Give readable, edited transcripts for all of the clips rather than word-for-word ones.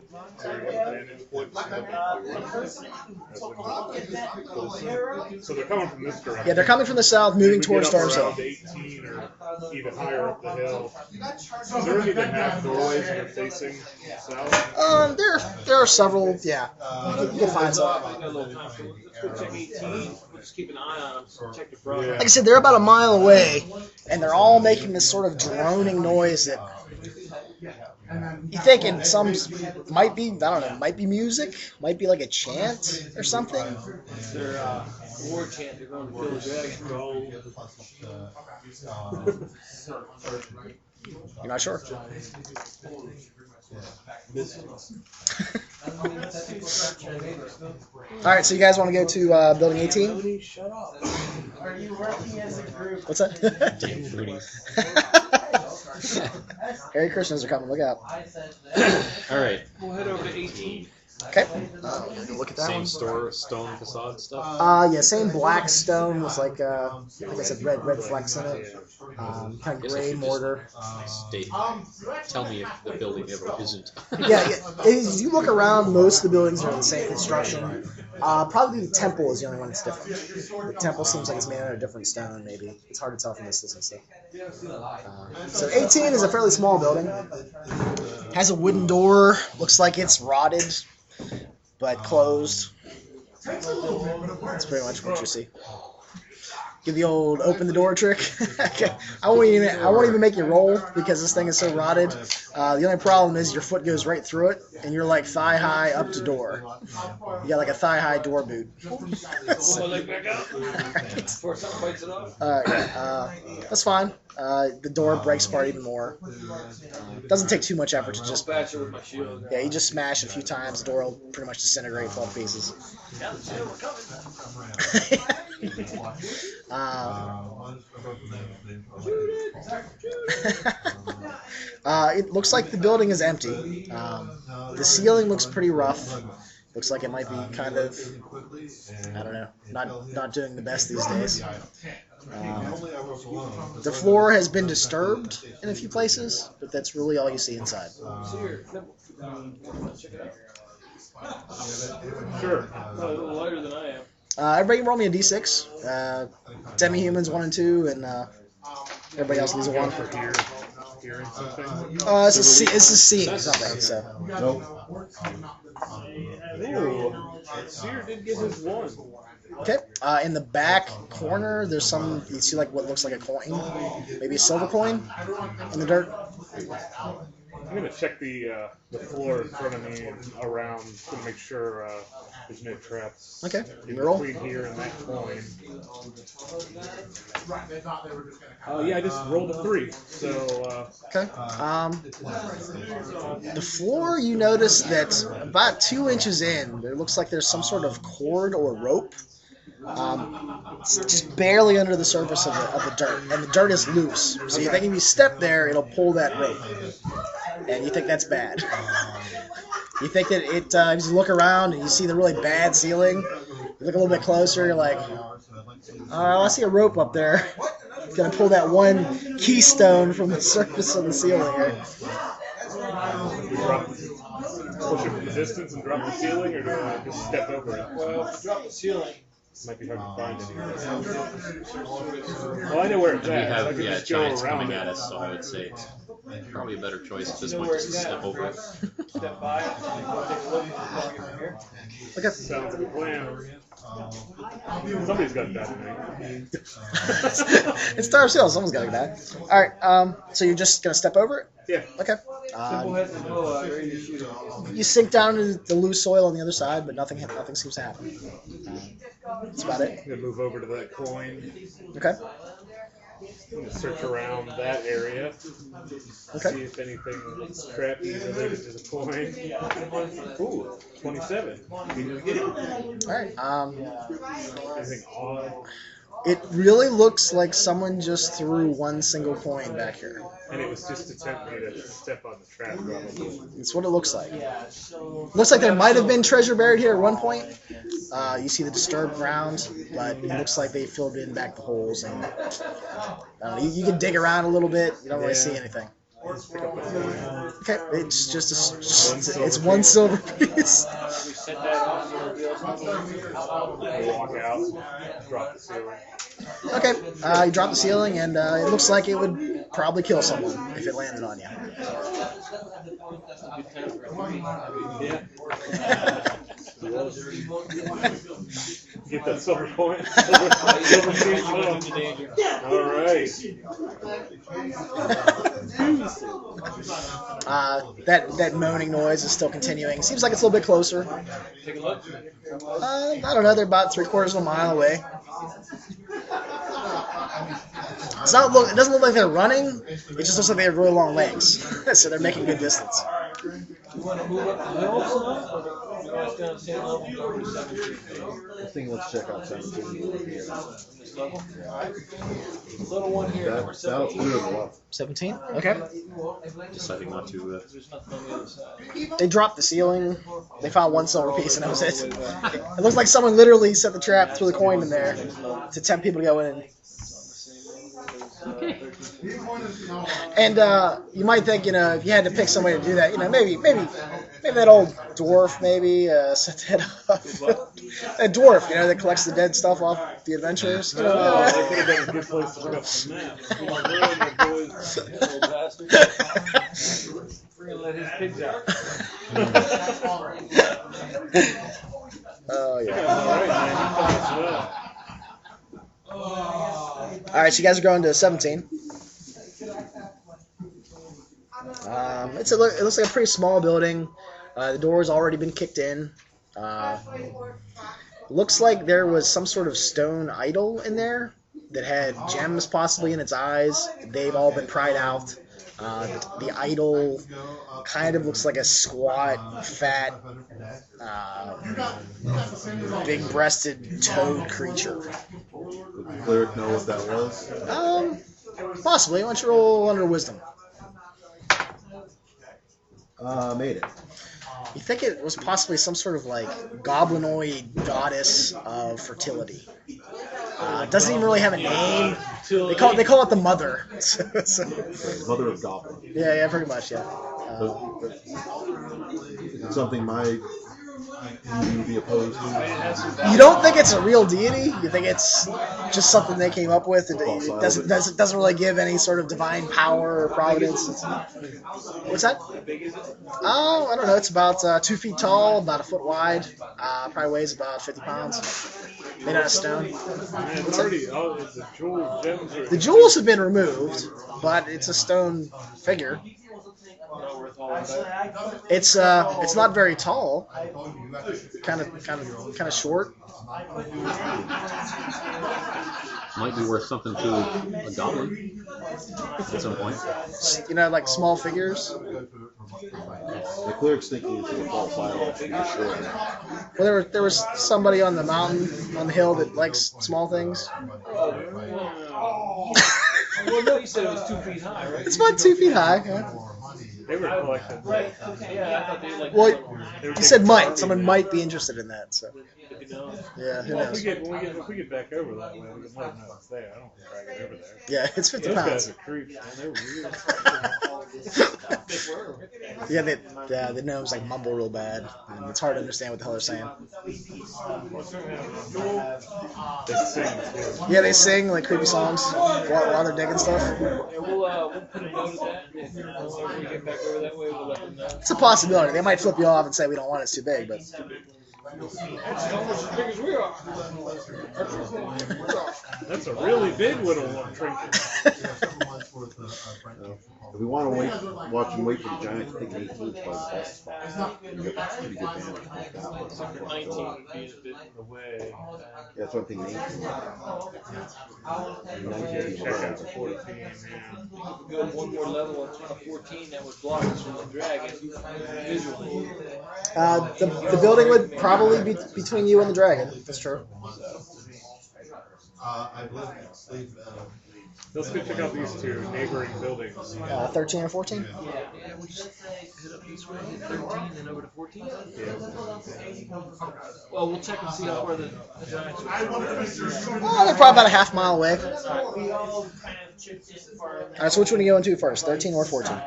So they're coming from this direction. Yeah, they're coming from the south, moving towards Darves Darves Hill. 18 or even higher up the hill. Is there any that have doorways that are facing south? There are several. Yeah, you can find some. Just keep an eye on them. Check your brother. Like I said, they're about a mile away, and they're all making this sort of droning noise that you think in some might be, I don't know, might be music, might be like a chant or something. It's their war chant. They're going to kill the dragon. You're not sure. All right, so you guys want to go to building 18? Shut up. Are you working as a group? What's that? Harry Krishnas are coming. Look out. All right. We'll head over to 18. Okay. Look at that Same one. stone facade stuff. Yeah, same black stone with like I said, red flecks in it. Kind of gray mortar. State. Tell me if the building ever isn't. Yeah. As you look around, most of the buildings are the same construction. Probably the temple is the only one that's different. The temple seems like it's made out of different stone, maybe. It's hard to tell from this distance, though. So 18 is a fairly small building. Has a wooden door. Looks like it's rotted, but closed. That's pretty much what you see. Give the old open the door trick. Okay. I won't even make you roll because this thing is so rotted. The only problem is your foot goes right through it, and you're like thigh high up to door. You got like a thigh high door boot. That's fine. The door breaks apart even more. Doesn't take too much effort to just. Yeah, you just smash it a few times. The door will pretty much disintegrate, fall to pieces. It looks like the building is empty. The ceiling looks pretty rough. Looks like it might be kind of, I don't know, not doing the best these days. The floor has been disturbed in a few places, but that's really all you see inside. Sure. A little lighter than I am. Everybody roll me a d6. Demi-humans 1 and 2, and everybody else needs a 1. Hearing something? It's a seeing something. So. Nope. Ooh. Seer did get his 1. Okay. In the back corner, there's some. You see like what looks like a coin, maybe a silver coin, in the dirt. I'm gonna check the floor in front of me and around to make sure there's no traps. Okay. In Roll. between here and that coin. Yeah, I just rolled a 3. So. Okay. The floor, you notice that about 2 inches in, there looks like there's some sort of cord or rope. It's just barely under the surface of the dirt, and the dirt is loose. So you think if you step there, it'll pull that rope, and you think that's bad. You think that it, as you look around and you see the really bad ceiling, you look a little bit closer, you're like, I see a rope up there. It's gonna pull that one keystone from the surface of the ceiling here. Push it from the distance and drop the ceiling, or do I just step over it? Well, if you drop the ceiling. Might be hard to find it here. Well, I know where it's We at. have, I can just go giants around coming it. at us, so I would say it's probably a better choice at this point just to step over it. Step by it. Take a look. From here. Okay. Sounds like a plan. Somebody's got that tonight. It's Darves Hill. Someone's got to get that. All right. So you're just gonna step over it? Yeah. Okay. Simple heads and blow ready to shoot it. You sink down into the loose soil on the other side, but nothing seems to happen. That's about it. I'm gonna move over to that coin. Okay. I'm gonna search around that area. Okay. See if anything crappy related to the coin. Ooh, 27. All right. Anything odd? It really looks like someone just threw one single coin back here. And it was just to tempt me to step on the trap, probably. It's what it looks like. Looks like there might have been treasure buried here at one point. You see the disturbed ground, but it looks like they filled in back the holes. And I don't know, you can dig around a little bit. You don't really see anything. Pick up the coin. Okay, it's just it's one silver piece. We set that off so nobody else knows. Walk out, drop the ceiling. Okay, you drop the ceiling, and it looks like it would probably kill someone if it landed on you. Yeah. Get that silver coin. Silver piece. All right. That moaning noise is still continuing. Seems like it's a little bit closer. Take a look. I don't know. They're about 3/4 of a mile away. It doesn't look like they're running. It just looks like they have really long legs, so they're making good distance. You want to move up the hill some? Or you want to stay on the same level? I think let's check out 17 over here. This level? Little one here, number That'll 17. clear the level. 17. Okay. Deciding not to. There's nothing on the other side. They dropped the ceiling. They found one silver piece, and that was it. It looks like someone literally set the trap, threw the coin in there to tempt people to go in. And you might think, if you had to pick somebody to do that, maybe that old dwarf, set that up. That dwarf, that collects the dead stuff off the adventurers. That could have been a good place to pick up some maps. Old bastard. We're going to let his pigs out. Oh yeah. All right, man. All right, so you guys are going to 17. It looks like a pretty small building. The door's already been kicked in. Looks like there was some sort of stone idol in there that had gems possibly in its eyes. They've all been pried out. The idol kind of looks like a squat, fat, big-breasted toad creature. Would the cleric know what that was? Possibly. Why don't you roll under wisdom? Made it. You think it was possibly some sort of goblinoid goddess of fertility. Doesn't even really have a name. They call it the mother. So, Mother of Goblin. yeah, pretty much, yeah. Is it something you would be opposed to? You don't think it's a real deity? You think it's just something they came up with? It doesn't really give any sort of divine power or providence. What's that? Oh, I don't know. It's about 2 feet tall, about a foot wide. Probably weighs about 50 pounds. Made out of stone. Man, it's already the jewels, gems are... The jewels have been removed, but it's a stone figure. It's not very tall. Kind of short. Might be worth something to a goblin at some point. Like small figures. The cleric's thinking it's a false idol. Sure. Well, there was somebody on the mountain, on the hill that likes small things. Well, no, you said it was 2 feet high, right? It's about 2 feet high. Yeah. They were collecting. Right. Yeah, I thought they like. Well, you said might. Someone might be interested in that. So yeah, who Well, knows? if we get back over that way, we can let them know it's there. I don't want to drag it over there. Yeah, it's 50 Those pounds. guys are creeps, man. They're weird. Yeah, the gnomes mumble real bad, and it's hard to understand what the hell they're saying. They sing too. Yeah, they sing creepy songs while they're digging stuff. Yeah, we'll put a note of that. If we get back over that way, we'll let them know. It's a possibility. They might flip you off and say we don't want it, it's too big, but It's almost as big as we are. That's a really big little one trinket. If we want to watch and wait for the giant to take 18 by the best spot. You got pretty good damage with that one. 19 would be a bit away. Yeah, that's what I'm thinking. 18. Check out 14, man. If we go one more level on 14, that would block us from the dragon visually. the building would probably be between you and the dragon. That's true. Let's go check out these two neighboring buildings. 13 or 14? Yeah, we just hit up this way, hit 13, then over to 14. Well, we'll check and see where the giants are. They're probably about a half mile away. All right, so which one are you going to first, 13 or 14?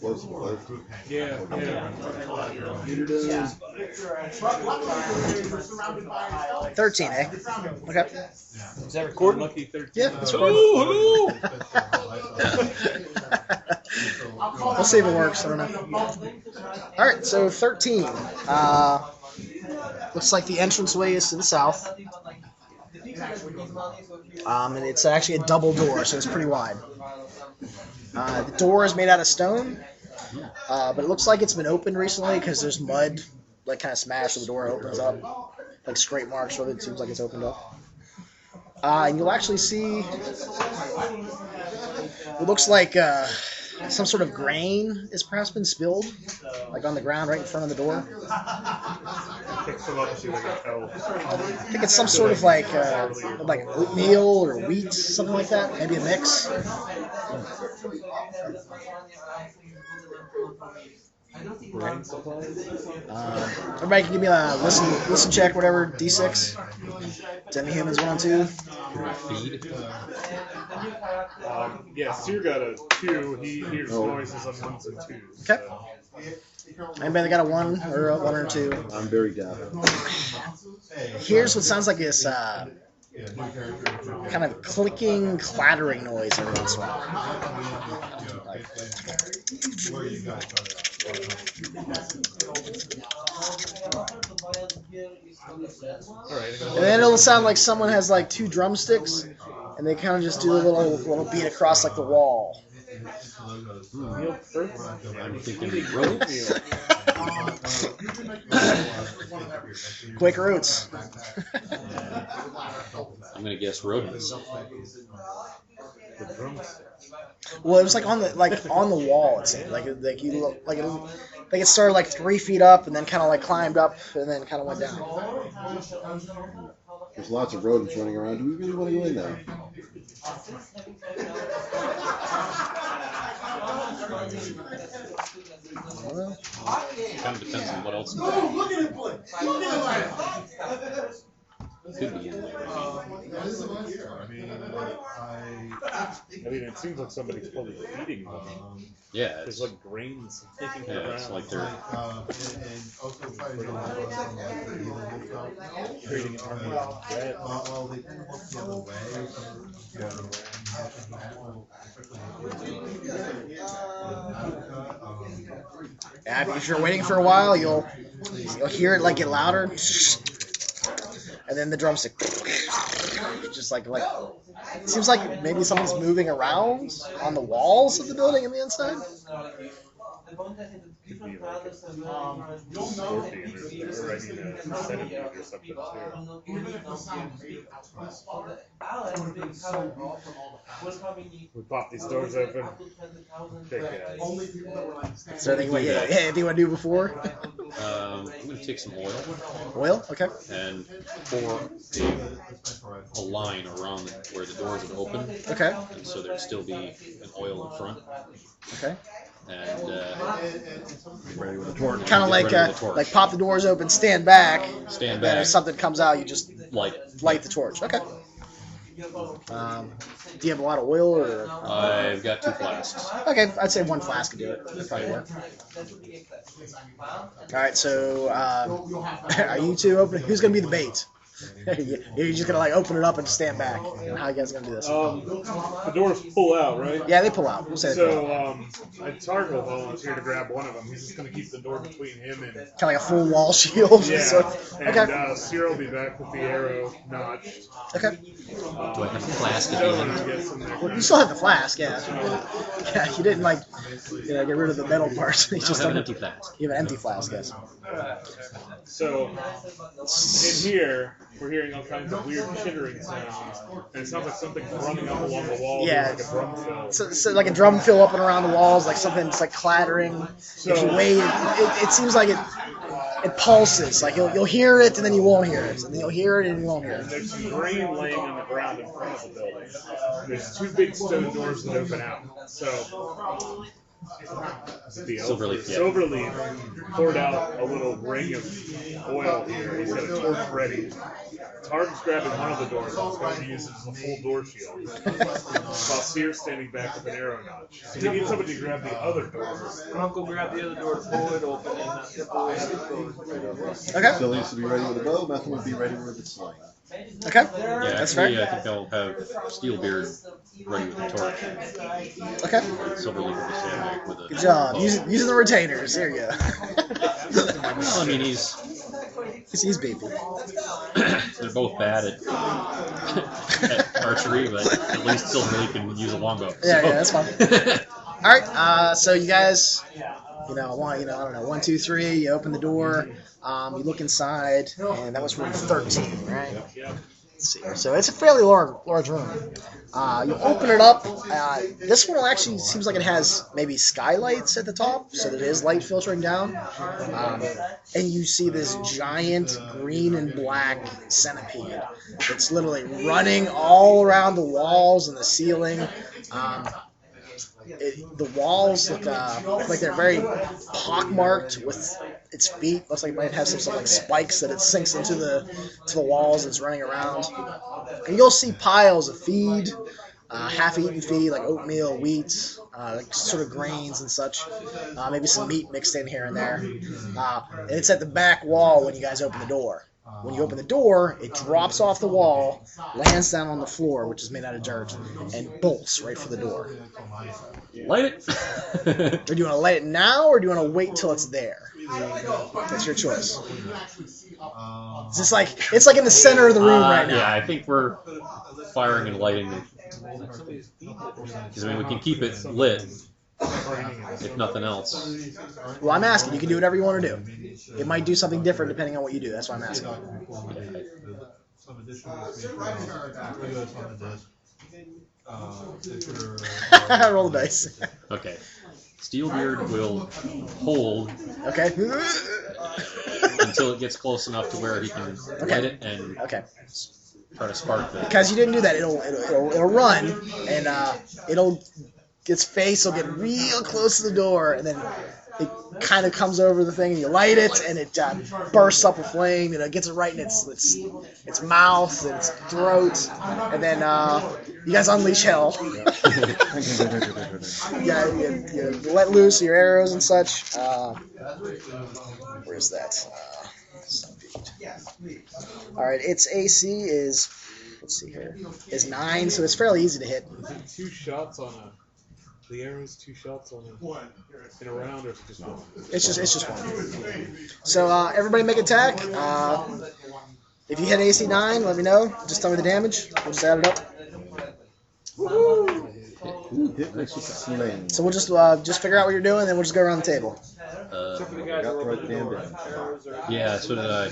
Yeah. 13, eh? Okay. Is that recording? Lucky 13. Yeah, it's Hello, We'll see if it works. I don't know. All right, so 13. Looks like the entranceway is to the south. And it's actually a double door, so it's pretty wide. The door is made out of stone, but it looks like it's been opened recently because there's mud, like kind of smashed where the door opens up, like scrape marks where it seems like it's opened up. And you'll actually see, it looks like some sort of grain has perhaps been spilled, like on the ground right in front of the door. Pick some up, see what I can tell. I think it's some sort of like oatmeal or wheat, something like that. Maybe a mix. Grain supplies. Everybody can give me a listen check, whatever, D6. Demi humans 1 and 2. Feed. Yeah, Seer got a 2. He hears noises on 1s and 2s. Okay. Anybody that got a 1 or a 1 or 2? I'm very down. Here's what sounds like this kind of clicking, clattering noise every once in a while. Like, and then it'll sound like someone has like 2 drumsticks, and they kind of just do a little beat across like the wall. I'm thinking ropes. Quaker Oats. I'm gonna guess rodents. Well, it was like on the wall. It seemed like you look like it started like 3 feet up and then kind of like climbed up and then kind of went down. There's lots of rodents running around. Do we really want to go in there? Well, Kind of depends on what else could be in there. I mean, it seems like somebody's probably feeding them. Yeah, There's it's like grains kicking yeah, around. it's like they're Creating an army of rats. and if you're waiting for a while, you'll hear it like get louder, and then the drumstick, just like it seems like maybe someone's moving around on the walls of the building on the inside. Could be like a scorpion or I mean a centipede or something too. We pop these doors open. Big guys. So anything you want to do before? I'm gonna take some oil Oil? Okay. and pour a line around where the doors have opened, Okay. and so there'd still be an oil in front. Okay. And Ready with a torch. Kind of get like rid of the torch. like pop the doors open, stand back, Stand and then back. if something comes out, you just light. the torch. Okay. Do you have a lot of oil or? I've got 2 flasks. Okay, I'd say 1 flask would do it. That'd probably work. All right, so are you 2 opening? Who's gonna be the bait? You're just gonna like open it up and stand back. How you guys gonna do this? The doors pull out, right? Yeah, they pull out. We'll say they pull out. So Tark will volunteer to grab one of them. He's just going to keep the door between him and... Kind of like a full wall shield. Yeah, So, and okay. Cyril will be back with the arrow notched. Okay. Do I have a flask at the Dylan end? gets in there. Well, you still have the flask, yeah. Yeah, you didn't like, get rid of the metal part. You I just have an don't. empty flask. You have an empty flask, yes. So, in here, we're hearing all kinds of weird chittering sounds. And it sounds like something's running up along the wall. Yeah. Like a drum fill. So like a drum fill up and around the walls, like something's like clattering. If you wait, it seems like it pulses. Like you'll hear it and then you won't hear it, and then you'll hear it and you won't hear it. There's some grain laying on the ground in front of the building. There's 2 big stone doors that open out. So, Silverleaf, yeah. Silverleaf poured out a little ring of oil here. He's got a torch ready. Target's grabbing one of the doors and he's going to use it as a full door shield. While Sear's standing back with an arrow notch. So he needs somebody to grab the other door. Uncle grab the other door to pull it open and step away and close. Okay. Still needs to be ready with the bow. Nothing would be ready with the sling. Okay. Yeah, That's actually, fair. I think I'll have Steelbeard ready with the torch. Okay. Silverleaf will just stand back with a. Good job. Using the retainers. There you go. Well, I mean, he's He's beefy. they're both bad at archery, but at least Silverleaf can use a longbow. Yeah, that's fine. All right. So you guys, I don't know, 1, 2, 3. You open the door. You look inside, and that was room 13, right? Let's see here. So it's a fairly large room. You open it up. This one actually seems like it has maybe skylights at the top, so there is light filtering down. And you see this giant green and black centipede. It's literally running all around the walls and the ceiling. The walls look like they're very pockmarked with its feet. Looks like it might have some sort of like spikes that it sinks into the walls and it's running around. And you'll see piles of feed, half-eaten feed like oatmeal, wheat, like sort of grains and such. Maybe some meat mixed in here and there. And it's at the back wall when you guys open the door. When you open the door, it drops off the wall, lands down on the floor, which is made out of dirt, and bolts right for the door. Light it. Do you want to light it now, or do you want to wait till it's there? That's your choice. It's like in the center of the room right now. Yeah, I think we're firing and lighting. Because I mean, we can keep it lit, if nothing else. Well, I'm asking. You can do whatever you want to do. It might do something different depending on what you do. That's why I'm asking. Roll the dice. Okay. Steelbeard will hold Okay. until it gets close enough to where he can light it and Okay. try to spark the. Because you didn't do that, it'll run, and its face will get real close to the door, and then it kind of comes over the thing, and you light it, and it bursts up a flame, and it gets it right in its mouth and its throat, and then you guys unleash hell. You let loose your arrows and such. Where's that? All right, its AC is, let's see here, is 9, so it's fairly easy to hit. Is it 2 shots on the arrows? 2 shots on in a round, or is it just one? It's just one. So everybody make attack. If you hit AC 9, let me know. Just tell me the damage. We'll just add it up. Hit next with the sling. So we'll just figure out what you're doing, then we'll just go around the table. Except for the guys that Got are right open the down door. there. Arrows are- Yeah, so did I.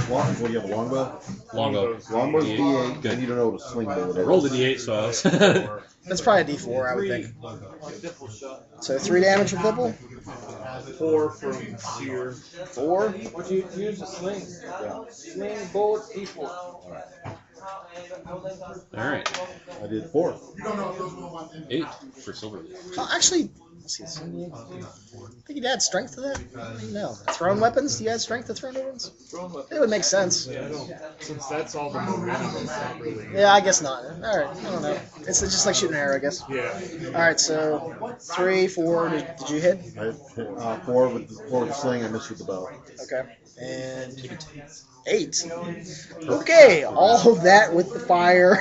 What do you have, a longbow? Longbow. Longbows D8, Good. and you don't know what a sling bullet is. Rolled a D8, so I was. That's probably a D4, I would think. Dimple shot. So 3 damage from Pipple. 4 from Sear. 4. Would you use a sling? Sling, bullets, D4. Alright. I did 4. 8 for Silverleaf. Oh, actually, let's see. I think you'd add strength to that. I don't even know. Thrown weapons? Do you add strength to thrown weapons? Thrown weapon. It would make sense. Yeah, I don't. Since that's all the momentum, it's not really. Yeah, I guess not. All right, I don't know. It's just like shooting an arrow, I guess. Yeah. All right, so 3, 4. Did you hit? I hit 4 with the sling, I missed with the bow. Okay. And 8. Okay, all of that with the fire.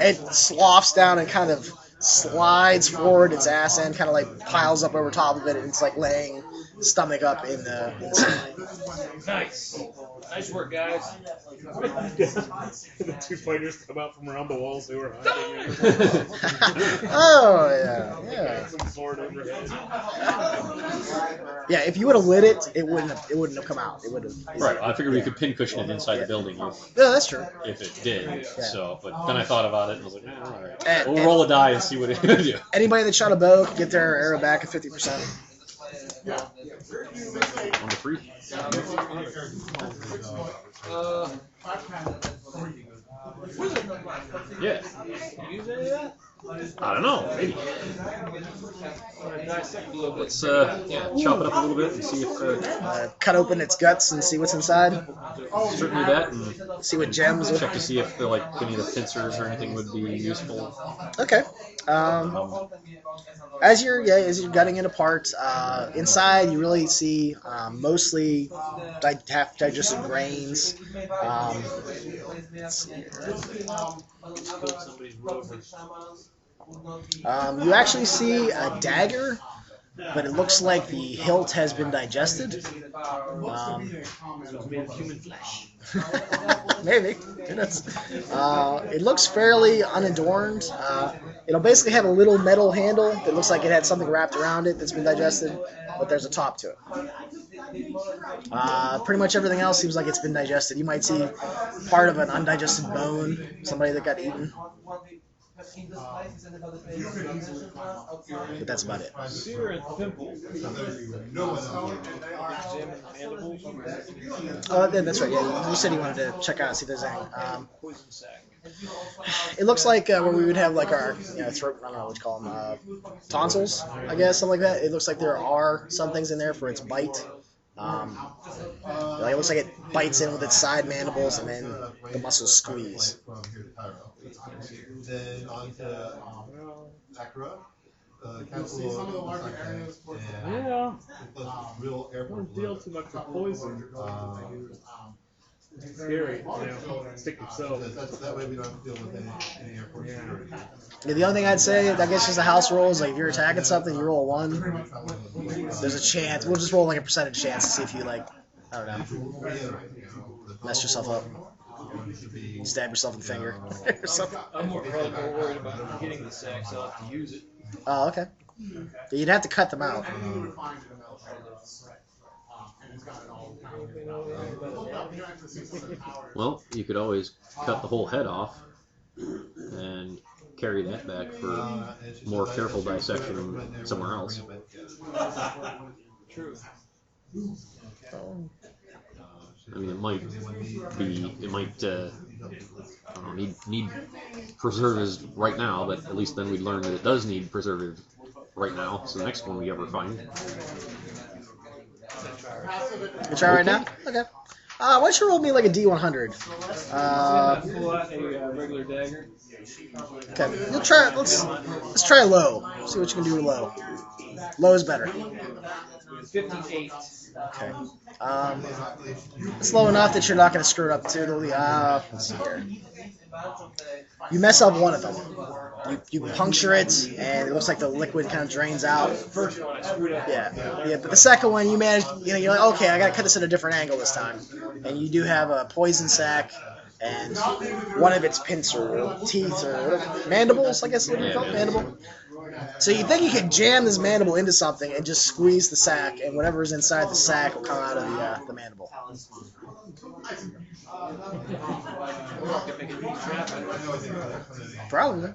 It sloughs down and kind of slides forward. Its ass end kind of like piles up over top of it, and it's like laying stomach up in the sunlight. Nice. Nice work, guys. The 2 fighters come out from around the walls they were hiding. Oh yeah. Some sword overhead. Yeah, if you would have lit it, it wouldn't have come out. It would have. Right, I figured we could pincushion it inside the building Yeah, that's true. if it did. So, but then I thought about it and was like, alright. And- We'll roll a die and see what it can do. Anybody that shot a bow can get their arrow back at 50%. On the 3. Uh, Yeah. you use any of that? I don't know. Maybe. Dissect a little bit. Let's chop it up a little bit and see if Cut open its guts and see what's inside. certainly that, and See what gems. check to see if like any of the pincers or anything would be useful. Okay. As you're gutting it apart, inside you really see mostly half digested grains. Let's see here. Killed somebody's rover. You actually see a dagger, but it looks like the hilt has been digested. It's made of human flesh. Maybe. Who knows? It looks fairly unadorned. It'll basically have a little metal handle that looks like it had something wrapped around it that's been digested, but there's a top to it. Pretty much everything else seems like it's been digested. You might see part of an undigested bone, somebody that got eaten. But that's about it. Sear and pimple. Examine mandibles. Oh, that's right. Yeah, you said you wanted to check out and see if there's anything. Poison sac. It looks like where we would have like our throat. I don't know what you call them. Tonsils, I guess, something like that. It looks like there are some things in there for its bite. Like it looks like it bites in with its side mandibles and then the muscles squeeze. Then on to Accra, capital of the areas. Yeah. Real Don't airport. deal too much with poison. It's scary, stick yourself. That way we don't have to deal with any airport security. Yeah, the only thing I'd say, I guess, just the house rules. Like if you're attacking something, you roll a 1. There's a chance. We'll just roll like a percentage chance to see if you like, I don't know, mess yourself up. Stab yourself in the finger or something. I'm probably more worried about getting the sacs out to use it. Oh, okay. You'd have to cut them out. Well, you could always cut the whole head off and carry that back for more careful dissection somewhere else. True. I mean, it might I don't know, need preservatives right now, but at least then we'd learn that it does need preservative right now. So the next one we ever find. You try right now? Okay. Why don't you roll me like a D100? Pull out a regular dagger. Okay. You'll try. Let's try low. See what you can do with low. Low is better. 58. Okay. It's low enough that you're not going to screw it up too. Let's see here. You mess up one of them. You puncture it, and it looks like the liquid kind of drains out. First one I screwed up. Yeah. But the second one, you managed. You're like, okay, I got to cut this at a different angle this time. And you do have a poison sac and one of its pincer or teeth or mandibles, I guess is what you call it, mandible. So you think you could jam this mandible into something and just squeeze the sac, and whatever is inside the sac will come out of the mandible. Probably.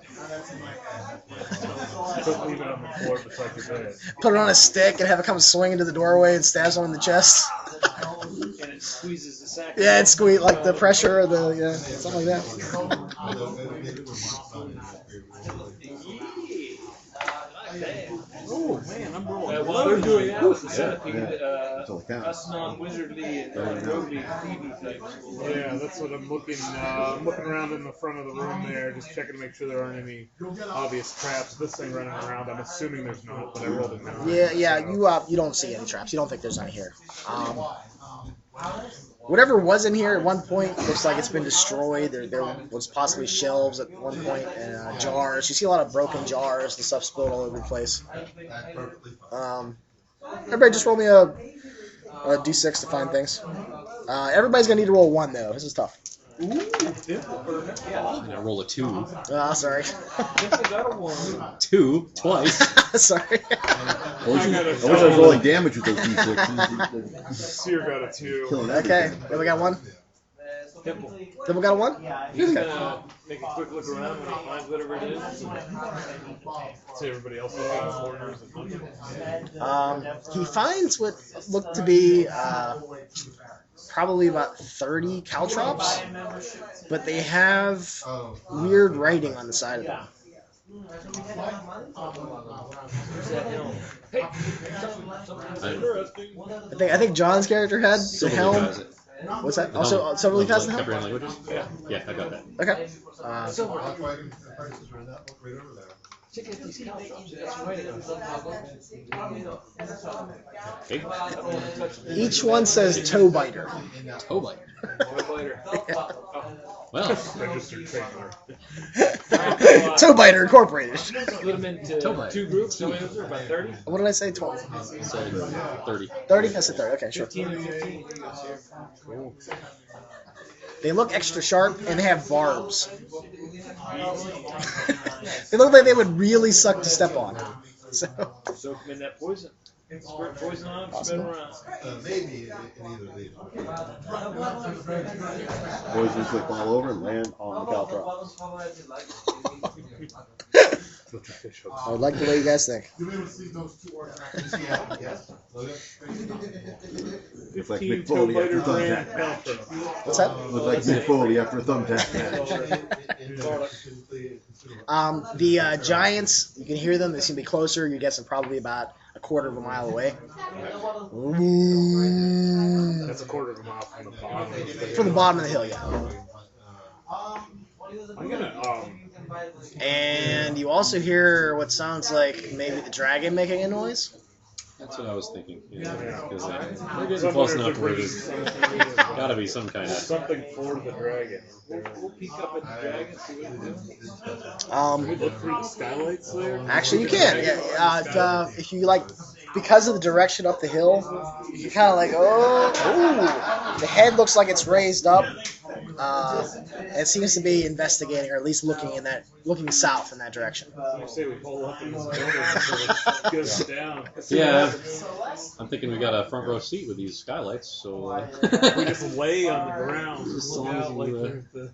Just leave it on the floor beside your bed. Put it on a stick and have it come swinging to the doorway and stab someone in the chest. And it squeezes the sac. Yeah, it's squeeze like the pressure of the something like that. Oh man, I'm rolling. While they're doing that with the centipede, That's all it counts. us non-wizardly and roguely thievy types. Yeah, that's what I'm looking. I'm looking around in the front of the room there, just checking to make sure there aren't any obvious traps. This thing running around, I'm assuming there's not, but I rolled it now. Yeah. You don't see any traps. You don't think there's any here. Whatever was in here at one point looks like it's been destroyed. There was possibly shelves at one point and jars. You see a lot of broken jars and stuff spilled all over the place. Everybody just roll me a D6 to find things. Everybody's going to need to roll 1, though. This is tough. And I roll a 2. Sorry. 2 twice. Sorry. I wish I was rolling damage with those D6s. Seer got a 2. Okay. Then we got 1. Temple. Then we got a 1? He's gonna make a quick look around when he finds whatever it is. See everybody else looking at corners. He finds what looked to be probably about 30 caltrops, but they have weird writing on the side of them. Hey, something interesting. I think John's character had the Silverleaf helm. has it. What's that? The Also, helm. Silverleaf has the Like helm. Comprehend languages? Yeah, I got that. Okay. That's why I can prices right now. Look right over there. Check out these cow drops. That's writing on them. Okay. Each one says toe biter. Toe bite. Later. Well, Registered trademark. Toe biter incorporated. Split them into Toe bite. 2 groups. How many was there? About 30? What did I say? 12. so 30. 30? I said 30. Okay, sure. 15 and 15. Cool. They look extra sharp and they have barbs. They look like they would really suck to step on. So, Soak them in that poison. Squirt poison on them, Awesome. spin them around. Maybe in either of these. Boys just like fall over and land on the caltrop. I like the way you guys think. You'll be able to see those two artifacts. Yes. It's like 15 Mick Foley toe after biter brand thumbtack match. Caltra. What's that? It's like Mick Foley after a thumbtack match. The giants, you can hear them. They seem to be closer. You're guessing probably about a quarter of a mile away. That's a quarter of a mile from the bottom. From the bottom of the hill, yeah. I'm gonna And you also hear what sounds like maybe the dragon making a noise. That's what I was thinking. Because I we're getting close enough to where bring there's something, gotta be some kind of. something for the dragon. We'll peek up at the dragon, see what it's doing. Can we look through the skylights there? Actually, you can. Yeah. If you like, because of the direction up the hill, you kind of like, oh, ooh. The head looks like it's raised up. It seems to be investigating, or at least looking south in that direction. You say we pull up in this building so it goes down. Yeah, I'm thinking we got a front row seat with these skylights, so. We just lay on the ground. Just as long as out like you, the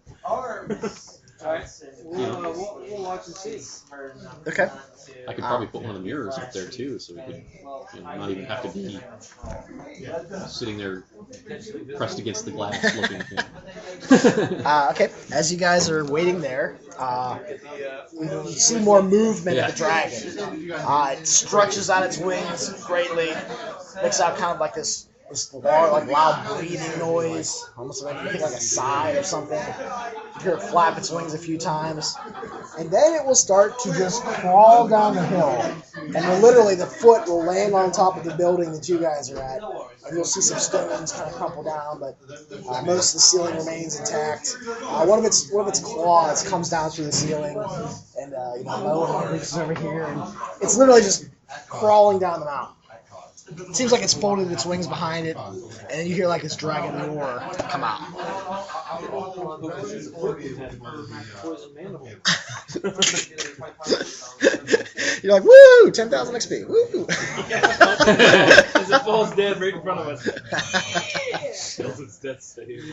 Alright. We'll watch and see. Okay. I could probably put one of the mirrors up there too, so we could not even have to be sitting there pressed against the glass looking. Okay. As you guys are waiting there, you see more movement of the dragon. It stretches out its wings greatly, makes out kind of like this loud breathing noise, almost like a sigh or something. You hear it flap its wings a few times, and then it will start to just crawl down the hill. And then literally the foot will land on top of the building that you guys are at, and you'll see some stones kind of crumple down, but most of the ceiling remains intact. One of its claws comes down through the ceiling, and Mohan reaches over here, and it's literally just crawling down the mountain. It seems like it's folded its wings behind it, and then you hear like this dragon roar come out. You're like, woo! 10,000 XP, woo! As it falls dead right in front of us. kills its death save.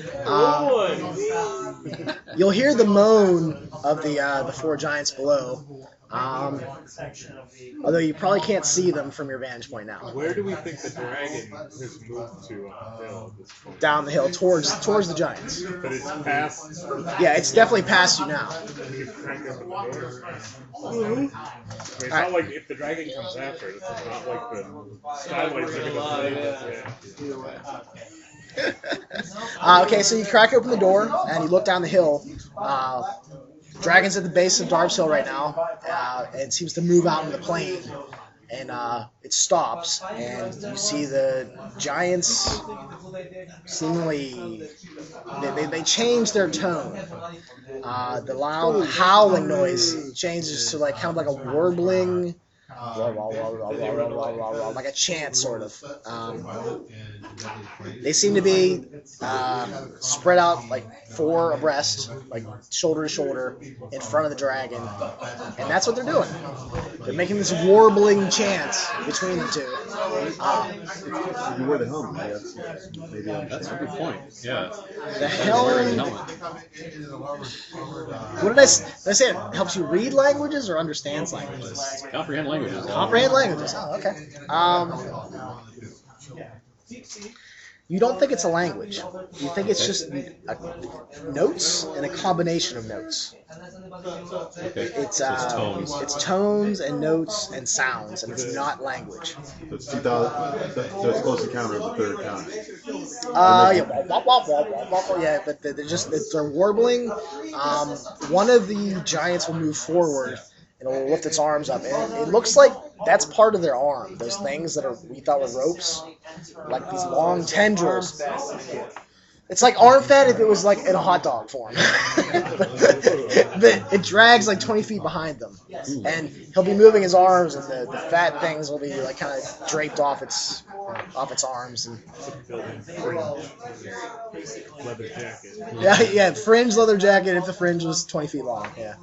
You'll hear the moan of the four giants below. Although you probably can't see them from your vantage point now. Where do we think the dragon has moved to on the hill at this point? Down the hill towards the giants. But it's past. Yeah, it's definitely past you now. We can crank open the door. I mean, it's not like if the dragon comes after it, it's not like the skylights are going to leave it. Okay, so you crack open the door and you look down the hill. Dragon's at the base of Darves Hill right now. It seems to move out in the plain, and it stops, and you see the giants seemingly they change their tone. The loud howling noise changes to like kind of like a warbling, like a chant sort of. They seem to be spread out like four abreast, like shoulder to shoulder, in front of the dragon, and that's what they're doing. They're making this warbling chant between the two. You wear the helmet, I guess. Maybe That's a good point. Yeah. The Wearing the helm. helmet. What did I say? It helps you read languages or understands languages? Comprehend languages. Comprehend languages. Oh, okay. You don't think it's a language. You think it's just notes and a combination of notes. Okay. It's So it's tones. It's tones and notes and sounds, and it's not language. So it's 2000. So it's close encounter of the third kind. Yeah, but they're warbling. One of the giants will move forward and it'll lift its arms up, and it looks like that's part of their arm. Those things that we thought were ropes, like these long tendrils. It's like arm fat if it was like in a hot dog form. It drags like 20 feet behind them, and he'll be moving his arms, and the fat things will be like kind of draped off its arms. And Leather jacket. yeah, fringe leather jacket if the fringe was 20 feet long. Yeah.